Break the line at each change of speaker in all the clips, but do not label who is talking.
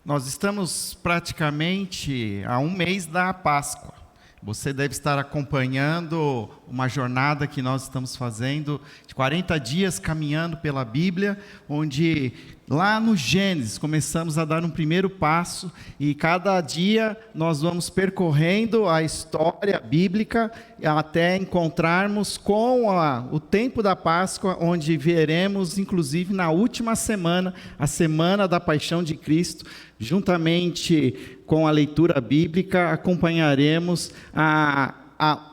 Nós estamos praticamente a um mês da Páscoa. Você deve estar acompanhando uma jornada que nós estamos fazendo de 40 dias caminhando pela Bíblia, onde lá no Gênesis começamos a dar um primeiro passo e cada dia nós vamos percorrendo a história bíblica até encontrarmos com o tempo da Páscoa, onde veremos inclusive na última semana, a semana da Paixão de Cristo. Juntamente com a leitura bíblica, acompanharemos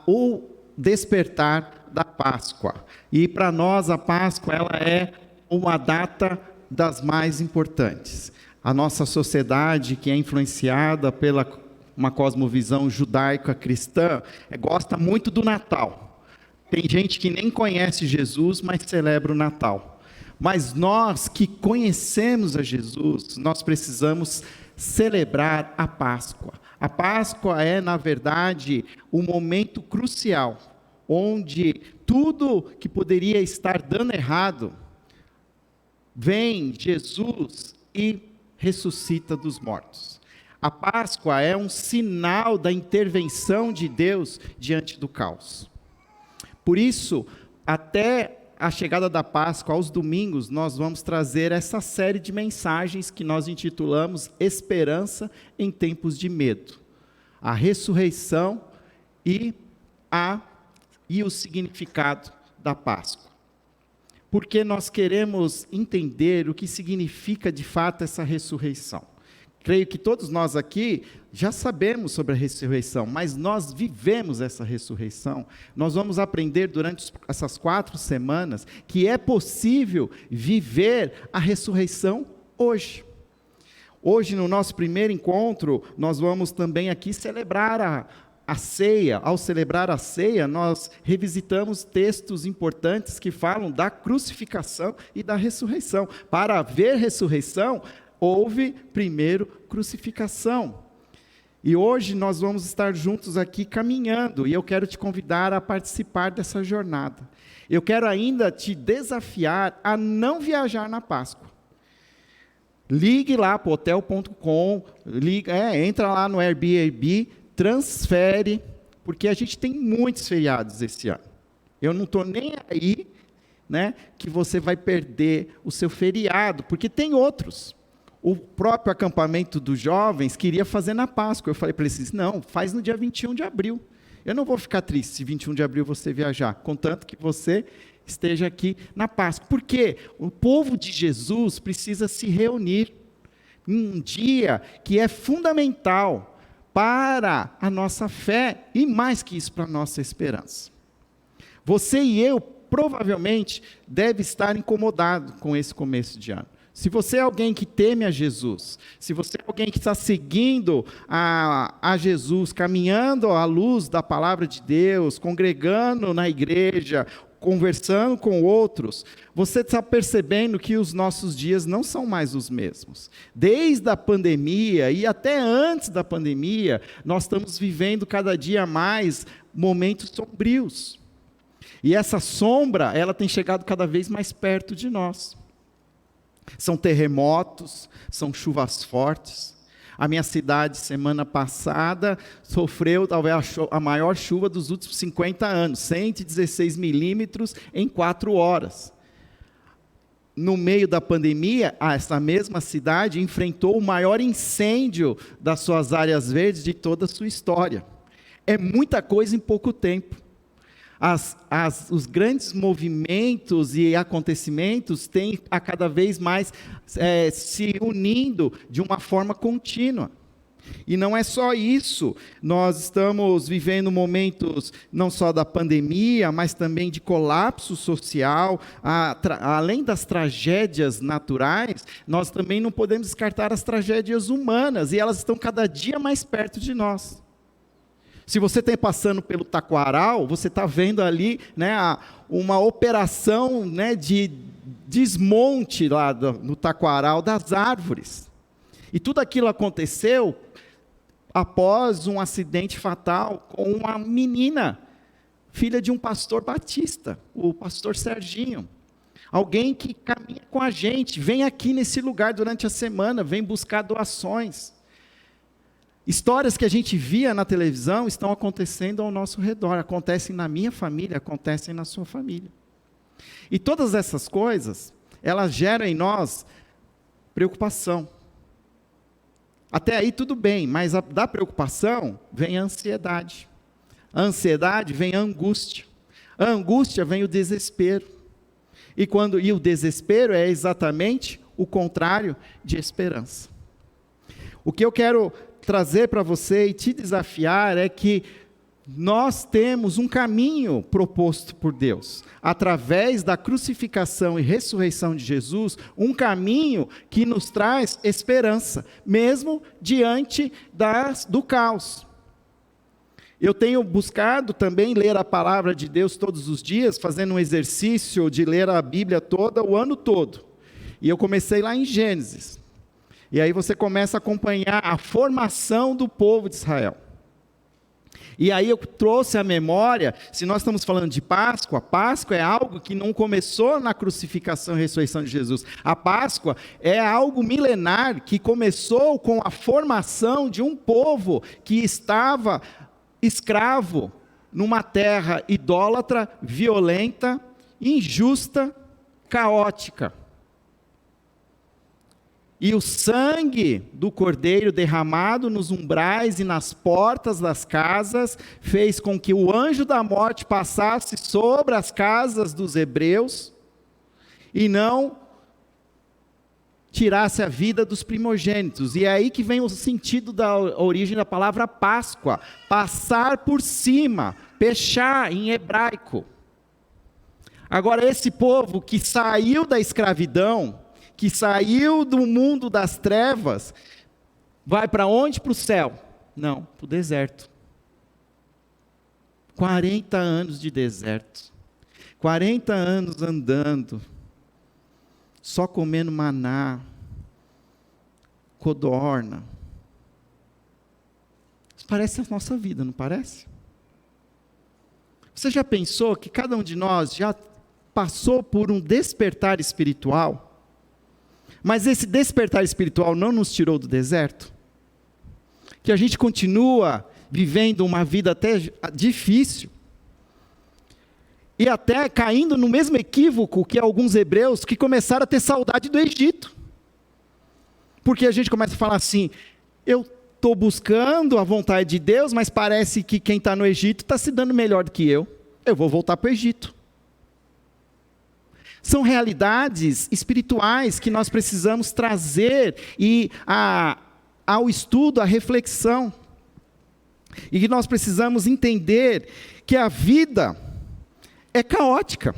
o despertar da Páscoa. E para nós a Páscoa ela é uma data das mais importantes. A nossa sociedade, que é influenciada pela uma cosmovisão judaica cristã, gosta muito do Natal. Tem gente que nem conhece Jesus, mas celebra o Natal. Mas nós que conhecemos a Jesus, nós precisamos celebrar a Páscoa. A Páscoa é, na verdade, um momento crucial, onde tudo que poderia estar dando errado, vem Jesus e ressuscita dos mortos. A Páscoa é um sinal da intervenção de Deus diante do caos. Por isso, até a chegada da Páscoa, aos domingos, nós vamos trazer essa série de mensagens que nós intitulamos Esperança em Tempos de Medo. A ressurreição e o significado da Páscoa. Porque nós queremos entender o que significa de fato essa ressurreição. Creio que todos nós aqui já sabemos sobre a ressurreição, mas nós vivemos essa ressurreição. Nós vamos aprender durante essas 4 semanas que é possível viver a ressurreição hoje. Hoje, no nosso primeiro encontro, nós vamos também aqui celebrar a ceia. Ao celebrar a ceia, nós revisitamos textos importantes que falam da crucificação e da ressurreição. Para haver ressurreição, houve primeiro crucificação. E hoje nós vamos estar juntos aqui caminhando, e eu quero te convidar a participar dessa jornada. Eu quero ainda te desafiar a não viajar na Páscoa. Ligue lá para o hotel.com, entra lá no Airbnb, transfere, porque a gente tem muitos feriados esse ano. Eu não estou nem aí, que você vai perder o seu feriado, porque tem outros. O próprio acampamento dos jovens queria fazer na Páscoa. Eu falei para eles, não, faz no dia 21 de abril. Eu não vou ficar triste se 21 de abril você viajar, contanto que você esteja aqui na Páscoa. Por quê? O povo de Jesus precisa se reunir em um dia que é fundamental para a nossa fé e mais que isso, para a nossa esperança. Você e eu provavelmente deve estar incomodado com esse começo de ano. Se você é alguém que teme a Jesus, se você é alguém que está seguindo a Jesus, caminhando à luz da palavra de Deus, congregando na igreja, conversando com outros, você está percebendo que os nossos dias não são mais os mesmos. Desde a pandemia e até antes da pandemia, nós estamos vivendo cada dia mais momentos sombrios. E essa sombra, ela tem chegado cada vez mais perto de nós. São terremotos, são chuvas fortes. A minha cidade, semana passada, sofreu talvez a maior chuva dos últimos 50 anos, 116 milímetros em 4 horas. No meio da pandemia, essa mesma cidade enfrentou o maior incêndio das suas áreas verdes de toda a sua história. É muita coisa em pouco tempo. Os grandes movimentos e acontecimentos têm a cada vez mais se unindo de uma forma contínua. E não é só isso, nós estamos vivendo momentos não só da pandemia, mas também de colapso social, além das tragédias naturais, nós também não podemos descartar as tragédias humanas, e elas estão cada dia mais perto de nós. Se você está passando pelo Taquaral, você está vendo ali uma operação de desmonte lá no Taquaral das árvores. E tudo aquilo aconteceu após um acidente fatal com uma menina, filha de um pastor batista, o pastor Serginho. Alguém que caminha com a gente, vem aqui nesse lugar durante a semana, vem buscar doações. Histórias que a gente via na televisão estão acontecendo ao nosso redor, acontecem na minha família, acontecem na sua família. E todas essas coisas, elas geram em nós preocupação. Até aí tudo bem, mas da preocupação vem a ansiedade. A ansiedade vem a angústia. A angústia vem o desespero. E o desespero é exatamente o contrário de esperança. O que eu quero trazer para você e te desafiar é que nós temos um caminho proposto por Deus, através da crucificação e ressurreição de Jesus, um caminho que nos traz esperança, mesmo diante do caos. Eu tenho buscado também ler a palavra de Deus todos os dias, fazendo um exercício de ler a Bíblia toda, o ano todo. E eu comecei lá em Gênesis. E aí você começa a acompanhar a formação do povo de Israel. E aí eu trouxe à memória, se nós estamos falando de Páscoa, Páscoa é algo que não começou na crucificação e ressurreição de Jesus. A Páscoa é algo milenar que começou com a formação de um povo que estava escravo numa terra idólatra, violenta, injusta, caótica. E o sangue do cordeiro derramado nos umbrais e nas portas das casas fez com que o anjo da morte passasse sobre as casas dos hebreus e não tirasse a vida dos primogênitos. E é aí que vem o sentido da origem da palavra Páscoa, passar por cima, pechá em hebraico. Agora esse povo que saiu da escravidão, que saiu do mundo das trevas, vai para onde? Para o céu? Não, para o deserto. 40 anos de deserto. 40 anos andando, só comendo maná, codorna. Isso parece a nossa vida, não parece? Você já pensou que cada um de nós já passou por um despertar espiritual? Mas esse despertar espiritual não nos tirou do deserto? Que a gente continua vivendo uma vida até difícil, e até caindo no mesmo equívoco que alguns hebreus que começaram a ter saudade do Egito. Porque a gente começa a falar assim, eu estou buscando a vontade de Deus, mas parece que quem está no Egito está se dando melhor do que eu vou voltar para o Egito. São realidades espirituais que nós precisamos trazer ao estudo, à reflexão. E que nós precisamos entender que a vida é caótica.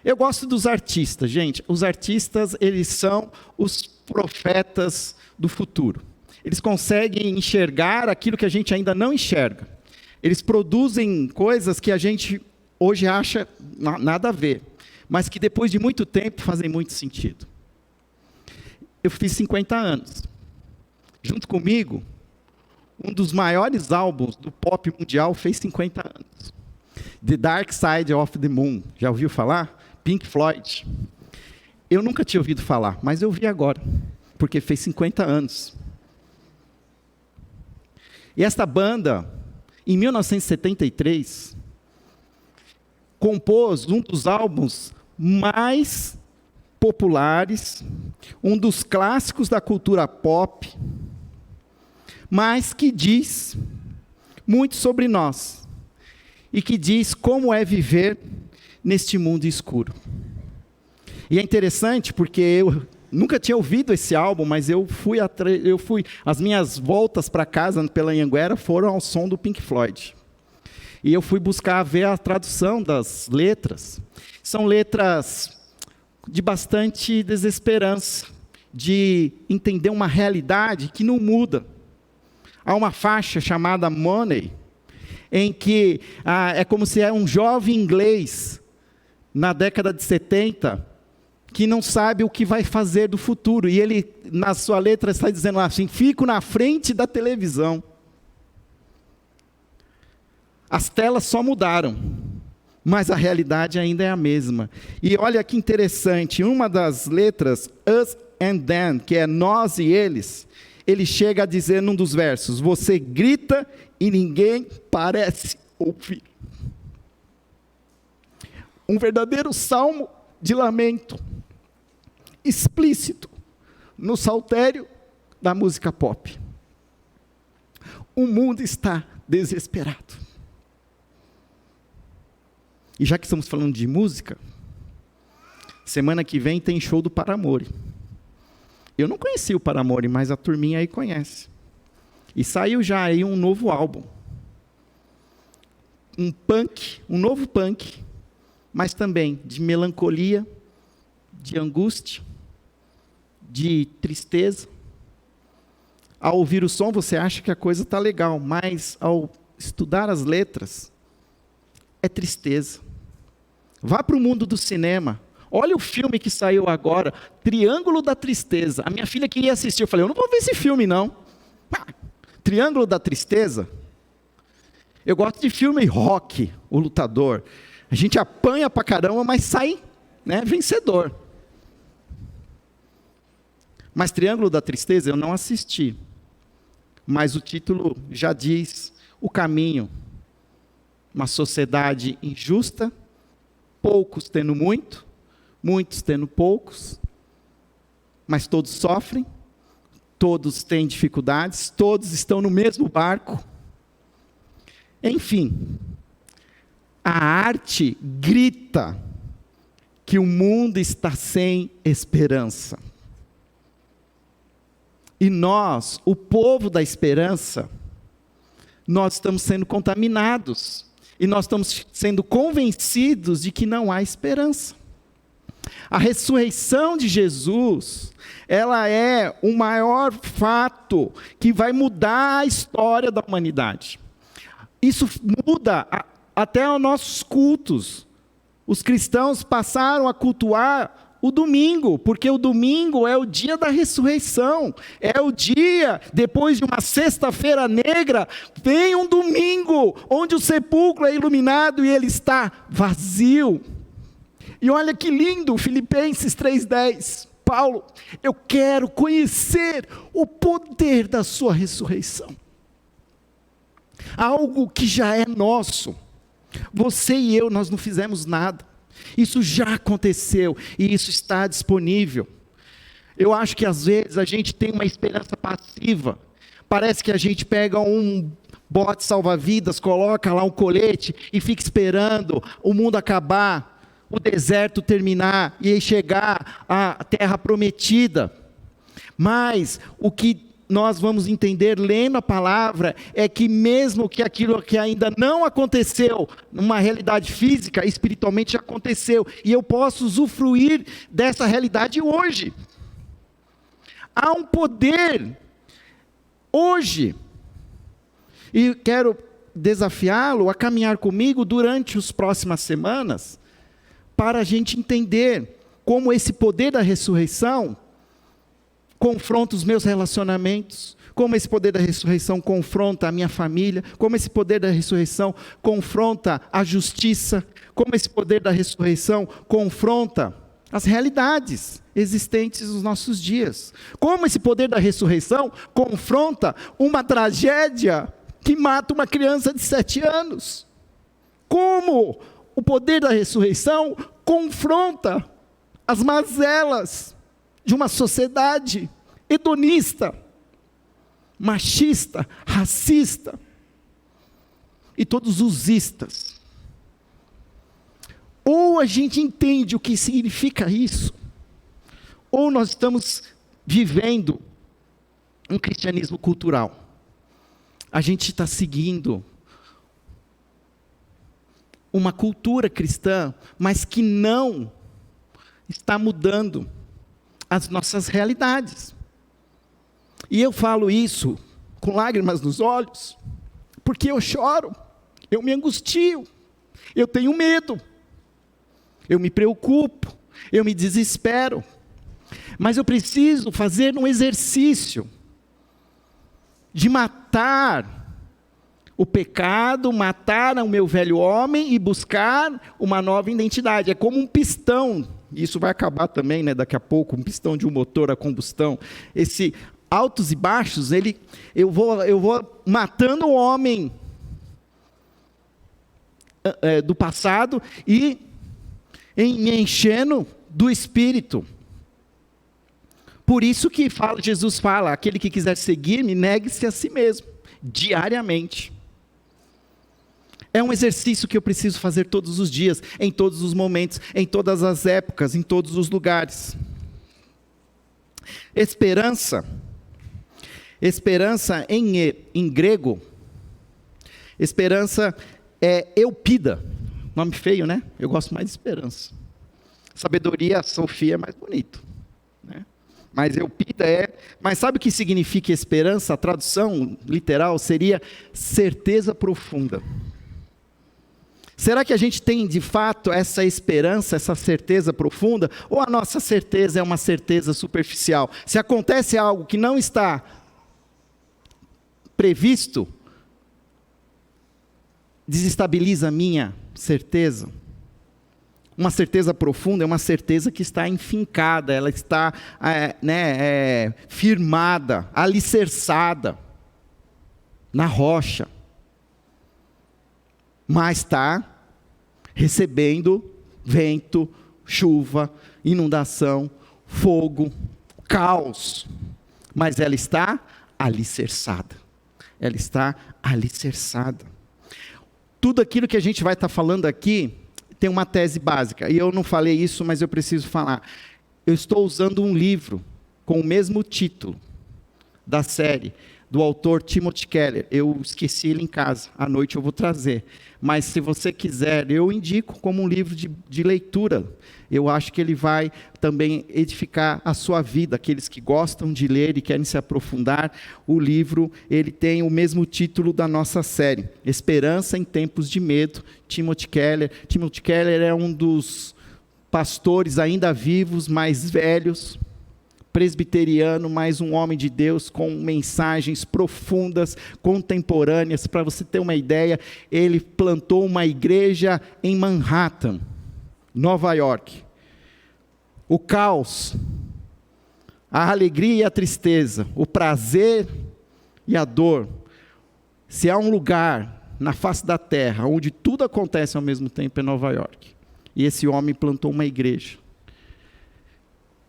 Eu gosto dos artistas, gente. Os artistas, eles são os profetas do futuro. Eles conseguem enxergar aquilo que a gente ainda não enxerga. Eles produzem coisas que a gente hoje acha nada a ver, mas que depois de muito tempo fazem muito sentido. Eu fiz 50 anos. Junto comigo, um dos maiores álbuns do pop mundial fez 50 anos. The Dark Side of the Moon. Já ouviu falar? Pink Floyd. Eu nunca tinha ouvido falar, mas eu vi agora, porque fez 50 anos. E esta banda, em 1973, compôs um dos álbuns mais populares, um dos clássicos da cultura pop, mas que diz muito sobre nós, e que diz como é viver neste mundo escuro. E é interessante porque eu nunca tinha ouvido esse álbum, mas as minhas voltas para casa pela Anhanguera foram ao som do Pink Floyd. E eu fui buscar ver a tradução das letras. São letras de bastante desesperança, de entender uma realidade que não muda. Há uma faixa chamada Money, em que é como se é um jovem inglês, na década de 70, que não sabe o que vai fazer do futuro. E ele, na sua letra, está dizendo assim, fico na frente da televisão. As telas só mudaram,
mas a realidade ainda é a mesma. E olha que interessante, uma das letras, us and them, que é nós e eles, ele chega a dizer num dos versos, você grita e ninguém parece ouvir. Um verdadeiro salmo de lamento, explícito, no saltério da música pop. O mundo está desesperado. E já que estamos falando de música, semana que vem tem show do Paramore. Eu não conheci o Paramore, mas a turminha aí conhece. E saiu já aí um novo álbum. Um novo punk, mas também de melancolia, de angústia, de tristeza. Ao ouvir o som, você acha que a coisa está legal, mas ao estudar as letras, é tristeza. Vá para o mundo do cinema. Olha o filme que saiu agora, Triângulo da Tristeza. A minha filha queria assistir, eu falei, eu não vou ver esse filme não. Triângulo da Tristeza. Eu gosto de filme Rock, o Lutador. A gente apanha pra caramba, mas sai, né, vencedor. Mas Triângulo da Tristeza eu não assisti. Mas o título já diz o caminho. Uma sociedade injusta, poucos tendo muito, muitos tendo poucos, mas todos sofrem, todos têm dificuldades, todos estão no mesmo barco. Enfim, a arte grita que o mundo está sem esperança. E nós, o povo da esperança, nós estamos sendo contaminados. E nós estamos sendo convencidos de que não há esperança. A ressurreição de Jesus, ela é o maior fato que vai mudar a história da humanidade. Isso muda até os nossos cultos. Os cristãos passaram a cultuar o domingo, porque o domingo é o dia da ressurreição, é o dia, depois de uma sexta-feira negra, vem um domingo, onde o sepulcro é iluminado e ele está vazio. E olha que lindo, Filipenses 3:10, Paulo, eu quero conhecer o poder da sua ressurreição. Algo que já é nosso, você e eu, nós não fizemos nada. Isso já aconteceu e isso está disponível. Eu acho que às vezes a gente tem uma esperança passiva. Parece que a gente pega um bote salva-vidas, coloca lá um colete e fica esperando o mundo acabar, o deserto terminar e chegar à terra prometida. Mas o que nós vamos entender lendo a palavra é que mesmo que aquilo que ainda não aconteceu numa realidade física, espiritualmente já aconteceu, e eu posso usufruir dessa realidade hoje. Há um poder hoje, e quero desafiá-lo a caminhar comigo durante as próximas semanas, para a gente entender como esse poder da ressurreição confronta os meus relacionamentos, como esse poder da ressurreição confronta a minha família, como esse poder da ressurreição confronta a justiça, como esse poder da ressurreição confronta as realidades existentes nos nossos dias, como esse poder da ressurreição confronta uma tragédia que mata uma criança de 7 anos, como o poder da ressurreição confronta as mazelas de uma sociedade hedonista, machista, racista, e todos os istas. Ou a gente entende o que significa isso, ou nós estamos vivendo um cristianismo cultural. A gente está seguindo uma cultura cristã, mas que não está mudando as nossas realidades. E eu falo isso com lágrimas nos olhos, porque eu choro, eu me angustio, eu tenho medo, eu me preocupo, eu me desespero, mas eu preciso fazer um exercício de matar o pecado, matar o meu velho homem e buscar uma nova identidade. É como um pistão, isso vai acabar também, né, daqui a pouco, um pistão de um motor a combustão. Esse altos e baixos, eu vou matando o homem do passado e me enchendo do Espírito. Por isso que Jesus fala, aquele que quiser seguir-me, negue-se a si mesmo, diariamente. É um exercício que eu preciso fazer todos os dias, em todos os momentos, em todas as épocas, em todos os lugares. Esperança em grego, esperança é eupida, nome feio, né? Eu gosto mais de esperança. Sabedoria, Sofia é mais bonito, né? Mas eupida mas sabe o que significa esperança? A tradução literal seria certeza profunda. Será que a gente tem de fato essa esperança, essa certeza profunda? Ou a nossa certeza é uma certeza superficial? Se acontece algo que não está previsto, desestabiliza a minha certeza. Uma certeza profunda é uma certeza que está enfincada, ela está firmada, alicerçada na rocha. Mas está recebendo vento, chuva, inundação, fogo, caos. Mas ela está alicerçada. Ela está alicerçada. Tudo aquilo que a gente vai estar falando aqui tem uma tese básica. E eu não falei isso, mas eu preciso falar. Eu estou usando um livro com o mesmo título da série, do autor Timothy Keller. Eu esqueci ele em casa, à noite eu vou trazer. Mas se você quiser, eu indico como um livro de leitura. Eu acho que ele vai também edificar a sua vida. Aqueles que gostam de ler e querem se aprofundar, o livro, ele tem o mesmo título da nossa série, Esperança em Tempos de Medo, Timothy Keller. Timothy Keller é um dos pastores ainda vivos, mais velhos, presbiteriano, mas um homem de Deus com mensagens profundas, contemporâneas. Para você ter uma ideia, ele plantou uma igreja em Manhattan, Nova York. O caos, a alegria e a tristeza, o prazer e a dor. Se há um lugar na face da terra onde tudo acontece ao mesmo tempo, é Nova York. E esse homem plantou uma igreja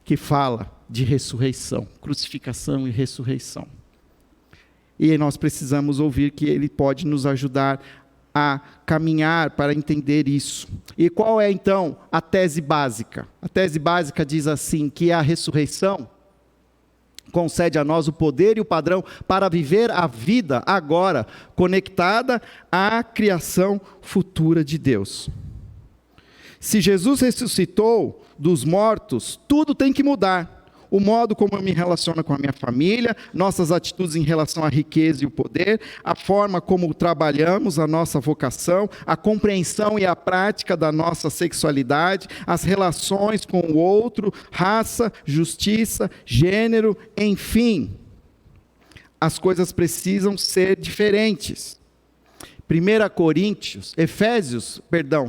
que fala de ressurreição, crucificação e ressurreição. E nós precisamos ouvir que ele pode nos ajudar a caminhar para entender isso. E qual é então a tese básica? A tese básica diz assim, que a ressurreição concede a nós o poder e o padrão para viver a vida agora, conectada à criação futura de Deus. Se Jesus ressuscitou dos mortos, tudo tem que mudar. O modo como eu me relaciono com a minha família, nossas atitudes em relação à riqueza e o poder, a forma como trabalhamos a nossa vocação, a compreensão e a prática da nossa sexualidade, as relações com o outro, raça, justiça, gênero, enfim. As coisas precisam ser diferentes.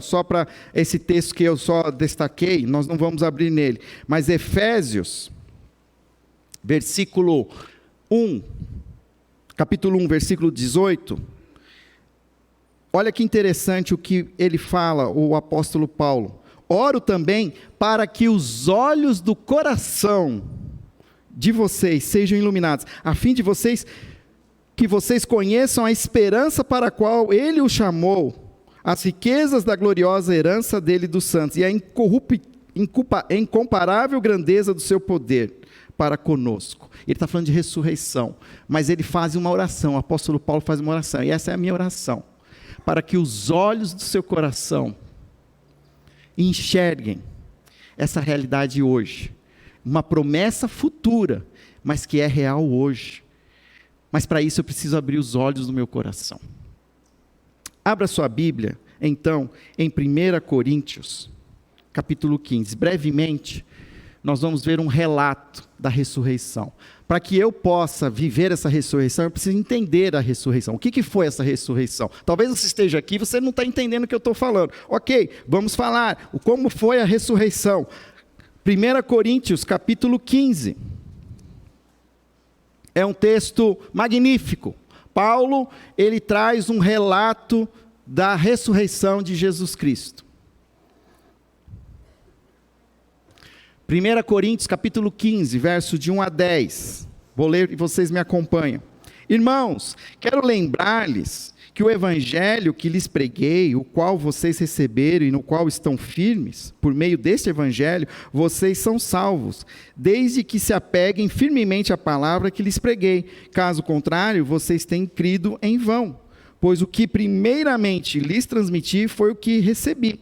Só para esse texto que eu só destaquei, nós não vamos abrir nele, mas Efésios, capítulo 1, versículo 18, olha que interessante o que ele fala, o apóstolo Paulo. Oro também para que os olhos do coração de vocês sejam iluminados, a fim de que vocês conheçam a esperança para a qual ele os chamou, as riquezas da gloriosa herança dele dos santos, e a incomparável grandeza do seu poder para conosco. Ele está falando de ressurreição, mas ele faz uma oração, o apóstolo Paulo faz uma oração, e essa é a minha oração, para que os olhos do seu coração enxerguem essa realidade hoje, uma promessa futura, mas que é real hoje. Mas para isso eu preciso abrir os olhos do meu coração. Abra sua Bíblia, então, em 1 Coríntios, capítulo 15. Brevemente, nós vamos ver um relato da ressurreição. para que eu possa viver essa ressurreição, eu preciso entender a ressurreição. O que foi essa ressurreição? Talvez você esteja aqui e você não está entendendo o que eu estou falando. Ok, vamos falar. Como foi a ressurreição? 1 Coríntios, capítulo 15. É um texto magnífico. Paulo, ele traz um relato da ressurreição de Jesus Cristo. 1 Coríntios capítulo 15, verso de 1 a 10. Vou ler e vocês me acompanham. Irmãos, quero lembrar-lhes que o evangelho que lhes preguei, o qual vocês receberam e no qual estão firmes, por meio deste evangelho, vocês são salvos, desde que se apeguem firmemente à palavra que lhes preguei. Caso contrário, vocês têm crido em vão. Pois o que primeiramente lhes transmiti foi o que recebi,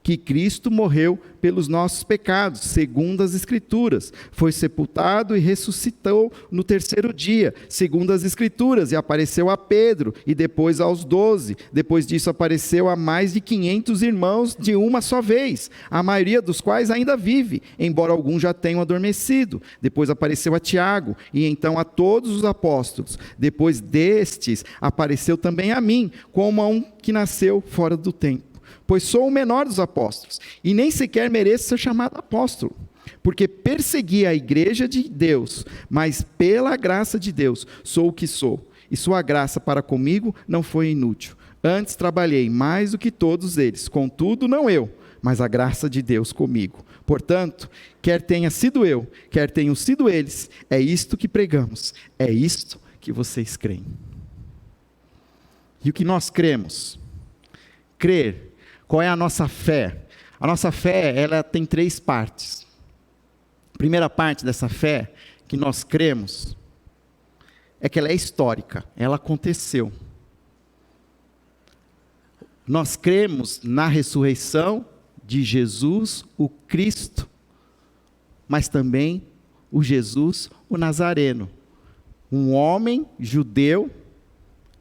que Cristo morreu pelos nossos pecados, segundo as Escrituras, foi sepultado e ressuscitou no terceiro dia, segundo as Escrituras, e apareceu a Pedro, e depois aos 12, depois disso apareceu a mais de 500 irmãos de uma só vez, a maioria dos quais ainda vive, embora alguns já tenham adormecido, depois apareceu a Tiago, e então a todos os apóstolos, depois destes apareceu também a mim, como a um que nasceu fora do tempo. Pois sou o menor dos apóstolos, e nem sequer mereço ser chamado apóstolo, porque persegui a igreja de Deus, mas pela graça de Deus sou o que sou, e sua graça para comigo não foi inútil. Antes trabalhei mais do que todos eles, contudo não eu, mas a graça de Deus comigo. Portanto, quer tenha sido eu, quer tenham sido eles, é isto que pregamos, é isto que vocês creem. E o que nós cremos? Crer. Qual é a nossa fé? A nossa fé, ela tem 3 partes. A primeira parte dessa fé, que nós cremos, é que ela é histórica, ela aconteceu. Nós cremos na ressurreição de Jesus, o Cristo, mas também o Jesus, o Nazareno. Um homem judeu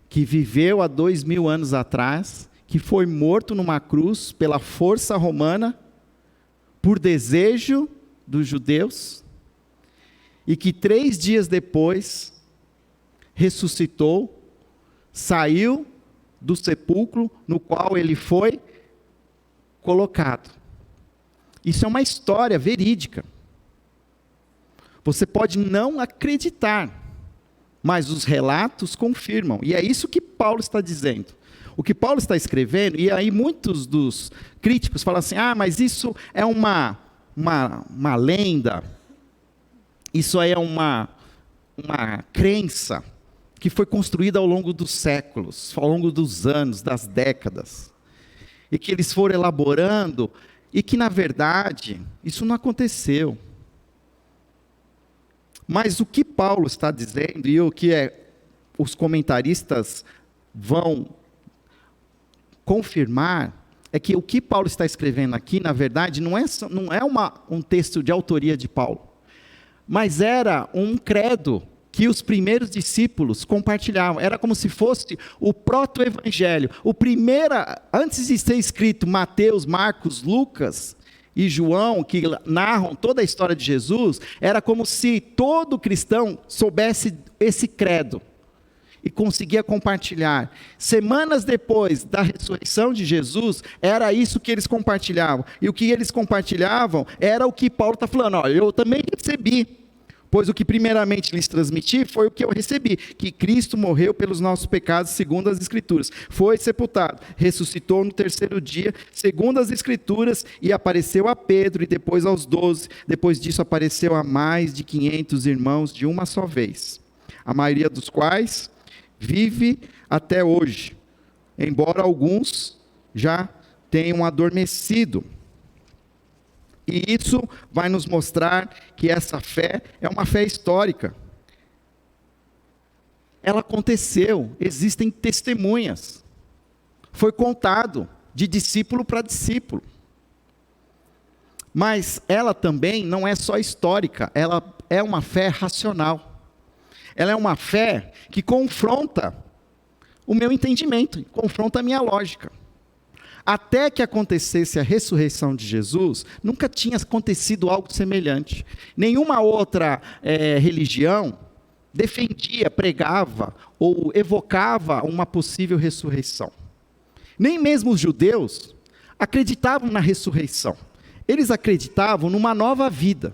que viveu há 2000 anos atrás, que foi morto numa cruz pela força romana, por desejo dos judeus, e que 3 dias depois ressuscitou, saiu do sepulcro no qual ele foi colocado. Isso é uma história verídica. Você pode não acreditar, mas os relatos confirmam, e é isso que Paulo está dizendo. O que Paulo está escrevendo, e aí muitos dos críticos falam assim, mas isso é uma lenda, isso aí é uma crença que foi construída ao longo dos séculos, ao longo dos anos, das décadas, e que eles foram elaborando, e que na verdade, isso não aconteceu. Mas o que Paulo está dizendo, e o que os comentaristas vão confirmar, é que o que Paulo está escrevendo aqui, na verdade, não é um texto de autoria de Paulo, mas era um credo que os primeiros discípulos compartilhavam, era como se fosse o proto-evangelho, antes de ser escrito Mateus, Marcos, Lucas e João, que narram toda a história de Jesus, era como se todo cristão soubesse esse credo, e conseguia compartilhar. Semanas depois da ressurreição de Jesus, era isso que eles compartilhavam. E o que eles compartilhavam era o que Paulo está falando. Eu também recebi, pois o que primeiramente lhes transmiti foi o que eu recebi, que Cristo morreu pelos nossos pecados, segundo as Escrituras. Foi sepultado, ressuscitou no terceiro dia, segundo as Escrituras, e apareceu a Pedro, e depois aos 12. Depois disso apareceu a mais de 500 irmãos de uma só vez, a maioria dos quais vive até hoje, embora alguns já tenham adormecido. E isso vai nos mostrar que essa fé é uma fé histórica. Ela aconteceu, existem testemunhas. Foi contado de discípulo para discípulo. Mas ela também não é só histórica, ela é uma fé racional. Ela é uma fé que confronta o meu entendimento, confronta a minha lógica. Até que acontecesse a ressurreição de Jesus, nunca tinha acontecido algo semelhante. Nenhuma outra religião defendia, pregava ou evocava uma possível ressurreição. Nem mesmo os judeus acreditavam na ressurreição. Eles acreditavam numa nova vida,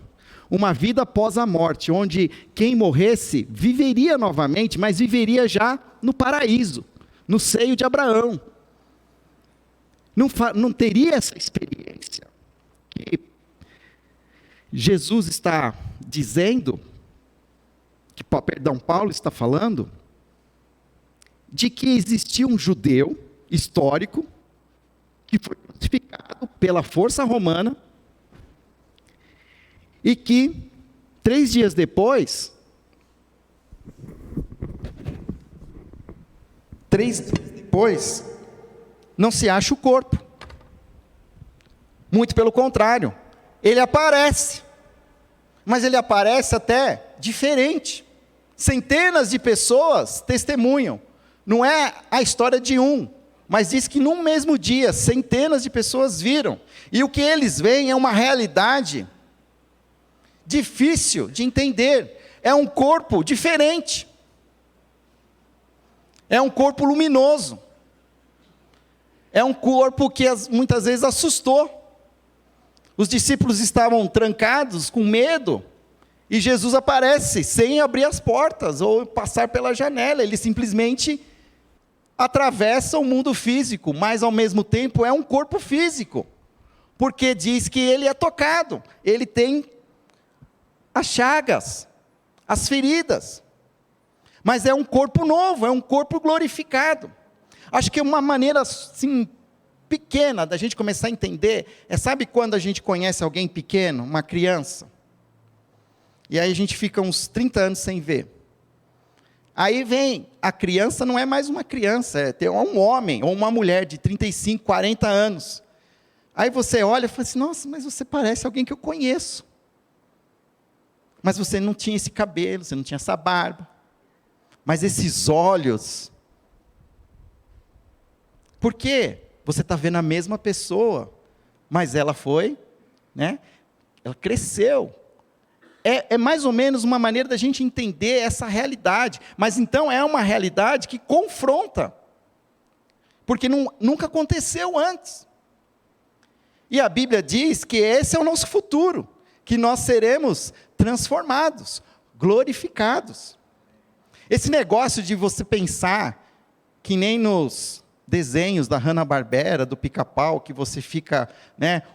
uma vida após a morte, onde quem morresse viveria novamente, mas viveria já no paraíso, no seio de Abraão. Não teria essa experiência que Jesus está dizendo, Paulo está falando, de que existia um judeu histórico, que foi crucificado pela força romana, e que 3 dias depois, não se acha o corpo. Muito pelo contrário, ele aparece, mas ele aparece até diferente. Centenas de pessoas testemunham. Não é a história de um, mas diz que num mesmo dia, centenas de pessoas viram. E o que eles veem é uma realidade difícil de entender. É um corpo diferente. É um corpo luminoso. É um corpo que muitas vezes assustou. Os discípulos estavam trancados, com medo, e Jesus aparece sem abrir as portas ou passar pela janela. Ele simplesmente atravessa o mundo físico, mas ao mesmo tempo é um corpo físico, porque diz que ele é tocado, ele tem as chagas, as feridas, mas é um corpo novo, é um corpo glorificado. Acho que uma maneira assim, pequena da gente começar a entender, sabe quando a gente conhece alguém pequeno, uma criança, e aí a gente fica uns 30 anos sem ver, aí vem, a criança não é mais uma criança, é um homem, ou uma mulher de 35, 40 anos, aí você olha e fala assim, nossa, mas você parece alguém que eu conheço, mas você não tinha esse cabelo, você não tinha essa barba, mas esses olhos, por quê? Você está vendo a mesma pessoa, mas ela foi, ela cresceu. É mais ou menos uma maneira da gente entender essa realidade, mas então é uma realidade que confronta, porque nunca aconteceu antes. E a Bíblia diz que esse é o nosso futuro, que nós seremos transformados, glorificados. Esse negócio de você pensar, que nem nos desenhos da Hanna-Barbera, do Pica-Pau, que você fica,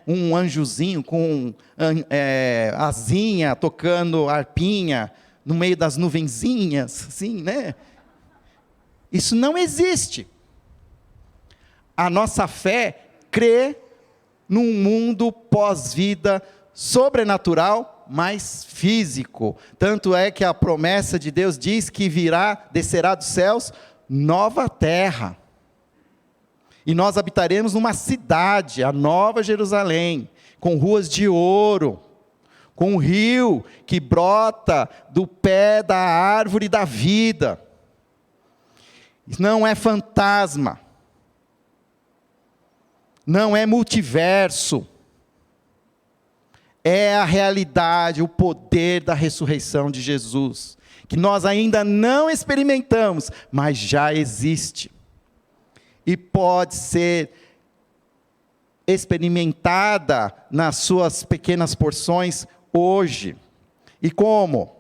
um anjozinho com asinha, tocando arpinha, no meio das nuvenzinhas, assim, Isso não existe. A nossa fé crê num mundo pós-vida sobrenatural, mas físico. Tanto é que a promessa de Deus diz que descerá dos céus, nova terra. E nós habitaremos numa cidade, a Nova Jerusalém, com ruas de ouro, com um rio que brota do pé da árvore da vida. Não é fantasma, não é multiverso, é a realidade, o poder da ressurreição de Jesus, que nós ainda não experimentamos, mas já existe. E pode ser experimentada nas suas pequenas porções hoje. E como?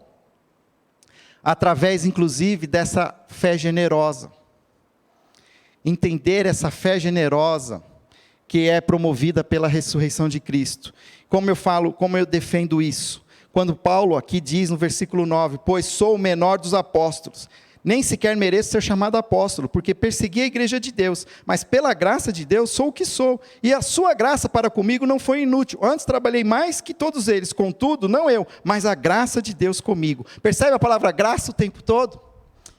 Através, inclusive, dessa fé generosa. Entender essa fé generosa que é promovida pela ressurreição de Cristo. Como eu defendo isso? Quando Paulo aqui diz no versículo 9, pois sou o menor dos apóstolos, nem sequer mereço ser chamado apóstolo, porque persegui a igreja de Deus, mas pela graça de Deus sou o que sou, e a sua graça para comigo não foi inútil, antes trabalhei mais que todos eles, contudo, não eu, mas a graça de Deus comigo. Percebe a palavra graça o tempo todo?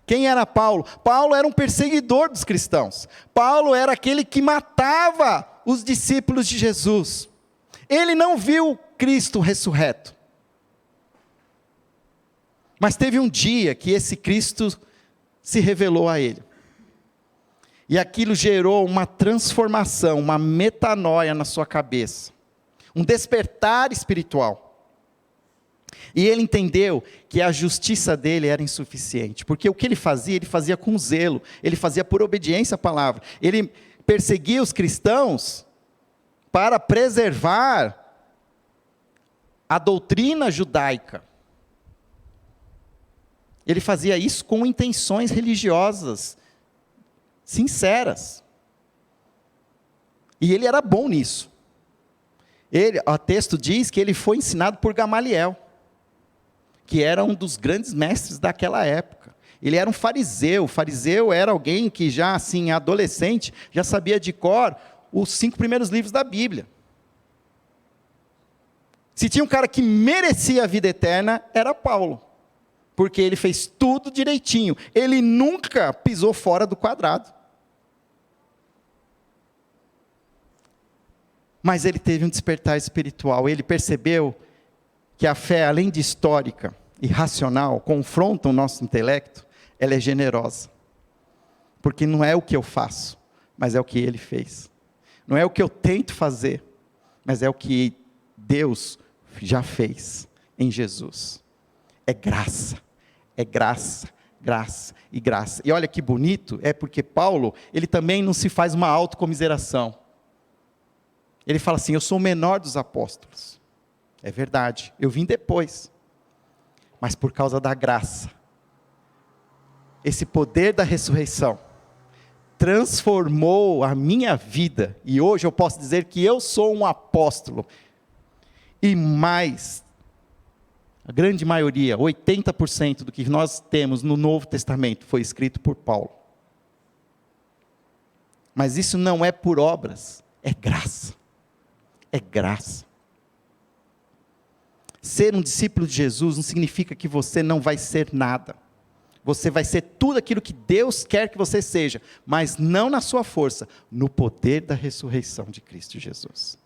Quem era Paulo? Paulo era um perseguidor dos cristãos, Paulo era aquele que matava os discípulos de Jesus, ele não viu Cristo ressurreto, mas teve um dia que esse Cristo se revelou a ele. E aquilo gerou uma transformação, uma metanoia na sua cabeça. Um despertar espiritual. E ele entendeu que a justiça dele era insuficiente, porque o que ele fazia com zelo, ele fazia por obediência à palavra. Ele perseguia os cristãos para preservar a doutrina judaica. Ele fazia isso com intenções religiosas sinceras. E ele era bom nisso. O texto diz que ele foi ensinado por Gamaliel, que era um dos grandes mestres daquela época. Ele era um fariseu. O fariseu era alguém que já, assim, adolescente, já sabia de cor os 5 primeiros livros da Bíblia. Se tinha um cara que merecia a vida eterna, era Paulo. Porque ele fez tudo direitinho. Ele nunca pisou fora do quadrado. Mas ele teve um despertar espiritual. Ele percebeu que a fé, além de histórica e racional, confronta o nosso intelecto, ela é generosa. Porque não é o que eu faço, mas é o que ele fez. Não é o que eu tento fazer, mas é o que Deus já fez em Jesus. É graça, graça e graça. E olha que bonito, é porque Paulo, ele também não se faz uma autocomiseração. Ele fala assim, eu sou o menor dos apóstolos. É verdade, eu vim depois. Mas por causa da graça, esse poder da ressurreição, transformou a minha vida. E hoje eu posso dizer que eu sou um apóstolo. E mais, a grande maioria, 80% do que nós temos no Novo Testamento foi escrito por Paulo. Mas isso não é por obras, é graça. É graça. Ser um discípulo de Jesus não significa que você não vai ser nada. Você vai ser tudo aquilo que Deus quer que você seja, mas não na sua força, no poder da ressurreição de Cristo Jesus.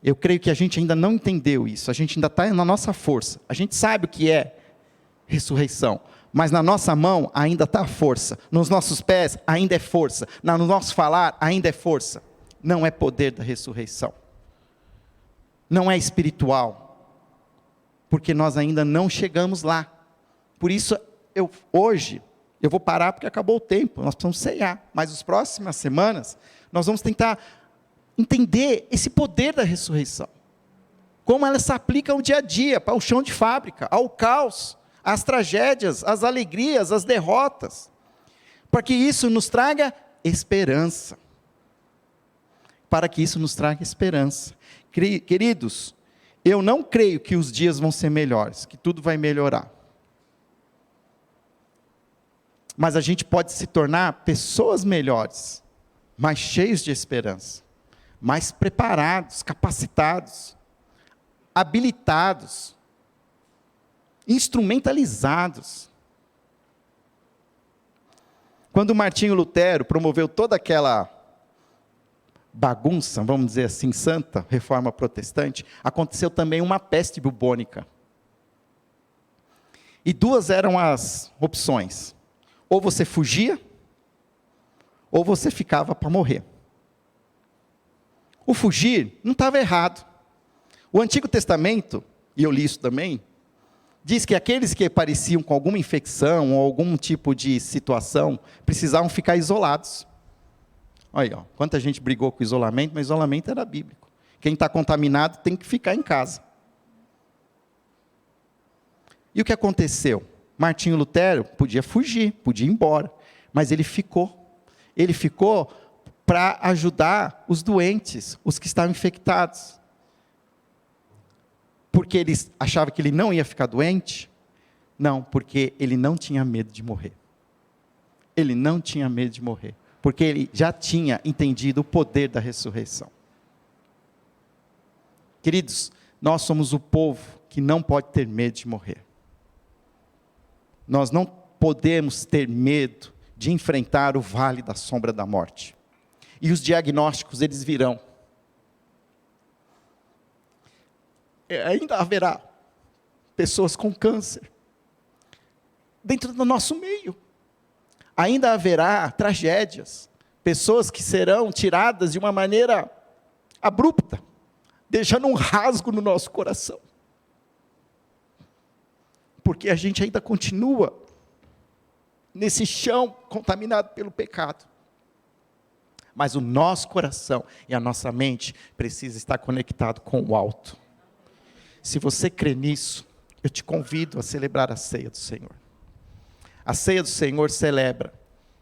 Eu creio que a gente ainda não entendeu isso, a gente ainda está na nossa força, a gente sabe o que é ressurreição, mas na nossa mão ainda está a força, nos nossos pés ainda é força, no nosso falar ainda é força, não é poder da ressurreição, não é espiritual, porque nós ainda não chegamos lá. Por isso, hoje, eu vou parar porque acabou o tempo, nós precisamos ceiar, mas nas próximas semanas, nós vamos tentar entender esse poder da ressurreição, como ela se aplica ao dia a dia, ao chão de fábrica, ao caos, às tragédias, às alegrias, às derrotas, para que isso nos traga esperança, queridos, eu não creio que os dias vão ser melhores, que tudo vai melhorar, mas a gente pode se tornar pessoas melhores, mais cheios de esperança, mais preparados, capacitados, habilitados, instrumentalizados. Quando Martinho Lutero promoveu toda aquela bagunça, vamos dizer assim, santa, reforma protestante, aconteceu também uma peste bubônica. E 2 eram as opções: ou você fugia, ou você ficava para morrer. O fugir não estava errado. O Antigo Testamento, e eu li isso também, diz que aqueles que apareciam com alguma infecção ou algum tipo de situação, precisavam ficar isolados. Olha aí, quanta gente brigou com o isolamento, mas o isolamento era bíblico. Quem está contaminado tem que ficar em casa. E o que aconteceu? Martinho Lutero podia fugir, podia ir embora, mas ele ficou. Ele ficou para ajudar os doentes, os que estavam infectados. Porque ele achava que ele não ia ficar doente? Não, porque ele não tinha medo de morrer. Ele não tinha medo de morrer, porque ele já tinha entendido o poder da ressurreição. Queridos, nós somos o povo que não pode ter medo de morrer. Nós não podemos ter medo de enfrentar o vale da sombra da morte. E os diagnósticos, eles virão. Ainda haverá pessoas com câncer dentro do nosso meio. Ainda haverá tragédias, pessoas que serão tiradas de uma maneira abrupta, deixando um rasgo no nosso coração. porque a gente ainda continua nesse chão contaminado pelo pecado. Mas o nosso coração e a nossa mente precisa estar conectado com o alto. Se você crê nisso, eu te convido a celebrar a ceia do Senhor. A ceia do Senhor celebra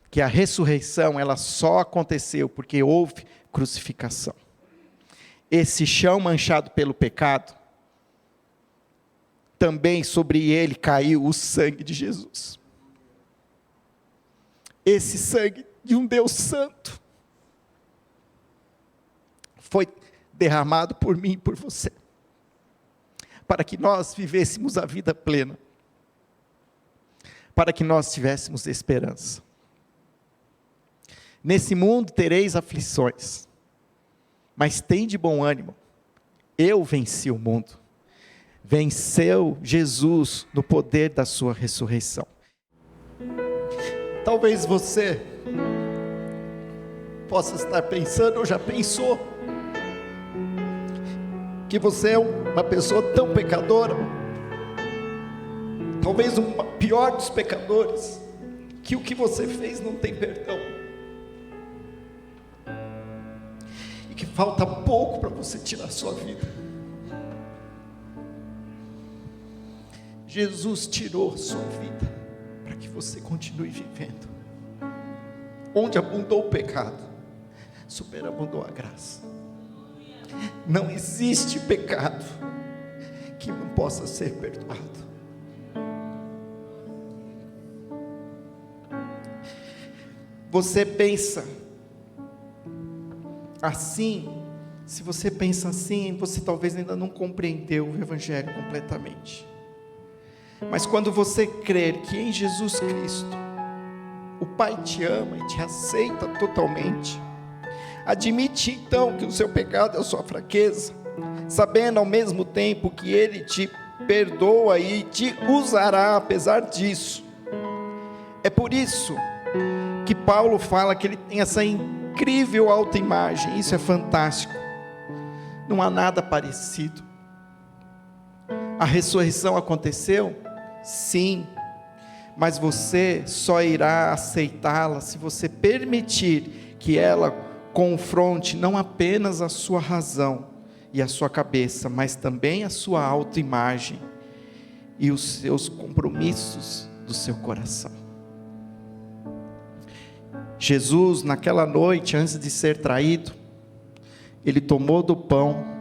que a ressurreição ela só aconteceu porque houve crucificação. Esse chão manchado pelo pecado, também sobre ele caiu o sangue de Jesus. Esse sangue de um Deus santo foi derramado por mim e por você, para que nós vivêssemos a vida plena, para que nós tivéssemos esperança. Nesse mundo tereis aflições, mas tende bom ânimo, eu venci o mundo. Venceu Jesus no poder da sua ressurreição. Talvez você possa estar pensando, ou já pensou, que você é uma pessoa tão pecadora, talvez o pior dos pecadores, que o que você fez não tem perdão, e que falta pouco para você tirar a sua vida. Jesus tirou a sua vida para que você continue vivendo. Onde abundou o pecado, superabundou a graça. Não existe pecado que não possa ser perdoado. Você pensa assim? Se você pensa assim, você talvez ainda não compreendeu o Evangelho completamente. Mas quando você crer que em Jesus Cristo o Pai te ama e te aceita totalmente, admite então que o seu pecado é a sua fraqueza, sabendo ao mesmo tempo que Ele te perdoa e te usará apesar disso. É por isso que Paulo fala que ele tem essa incrível autoimagem. Isso é fantástico, não há nada parecido. A ressurreição aconteceu? Sim, mas você só irá aceitá-la se você permitir que ela confronte não apenas a sua razão e a sua cabeça, mas também a sua autoimagem e os seus compromissos do seu coração. Jesus, naquela noite, antes de ser traído, ele tomou do pão,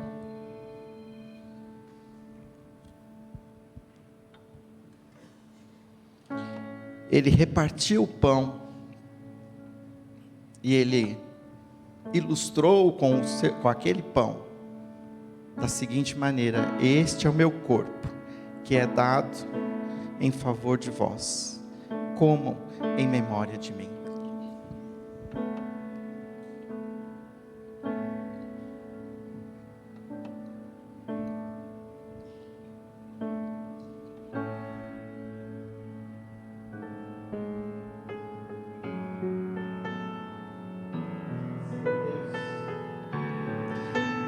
ele repartiu o pão, e ele ilustrou com aquele pão, da seguinte maneira: este é o meu corpo, que é dado em favor de vós, comam em memória de mim.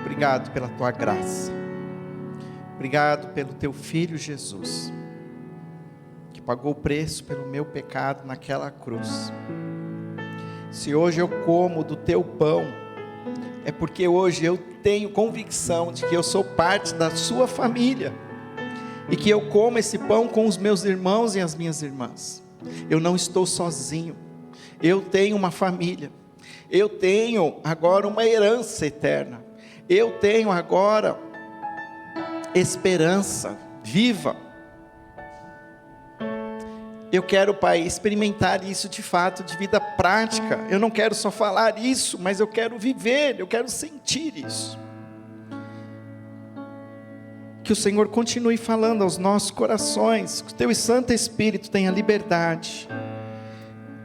Obrigado pela tua graça, obrigado pelo teu filho Jesus, que pagou o preço pelo meu pecado naquela cruz. Se hoje eu como do teu pão, é porque hoje eu tenho convicção de que eu sou parte da sua família, e que eu como esse pão com os meus irmãos e as minhas irmãs. Eu não estou sozinho, eu tenho uma família, eu tenho agora uma herança eterna. Eu tenho agora esperança viva. Eu quero, Pai, experimentar isso de fato, de vida prática. Eu não quero só falar isso, mas eu quero viver, eu quero sentir isso. Que o Senhor continue falando aos nossos corações, que o Teu Santo Espírito tenha liberdade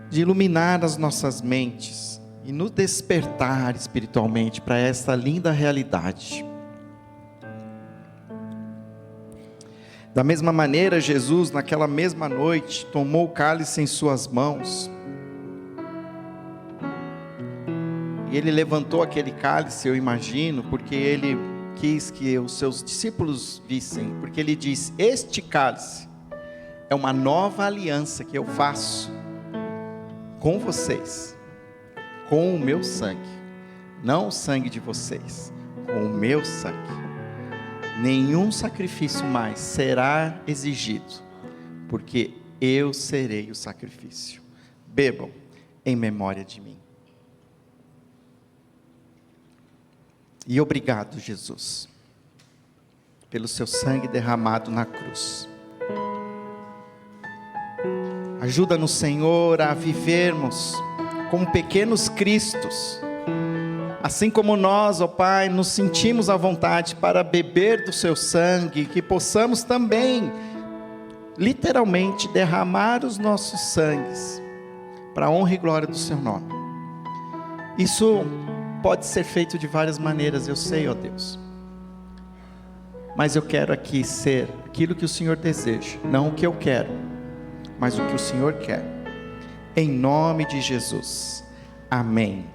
de iluminar as nossas mentes e nos despertar espiritualmente para esta linda realidade. Da mesma maneira, Jesus, naquela mesma noite, tomou o cálice em suas mãos, e Ele levantou aquele cálice, eu imagino, porque Ele quis que os seus discípulos vissem, porque Ele diz: este cálice é uma nova aliança que eu faço com vocês, com o meu sangue, não o sangue de vocês, com o meu sangue. Nenhum sacrifício mais será exigido, porque eu serei o sacrifício. Bebam em memória de mim. E obrigado, Jesus, pelo seu sangue derramado na cruz. Ajuda-nos, Senhor, a vivermos como pequenos cristos, assim como nós, ó Pai, nos sentimos à vontade para beber do seu sangue, que possamos também, literalmente, derramar os nossos sangues, para a honra e glória do seu nome. Isso pode ser feito de várias maneiras, eu sei, ó Deus, mas eu quero aqui ser aquilo que o Senhor deseja, não o que eu quero, mas o que o Senhor quer, em nome de Jesus, amém.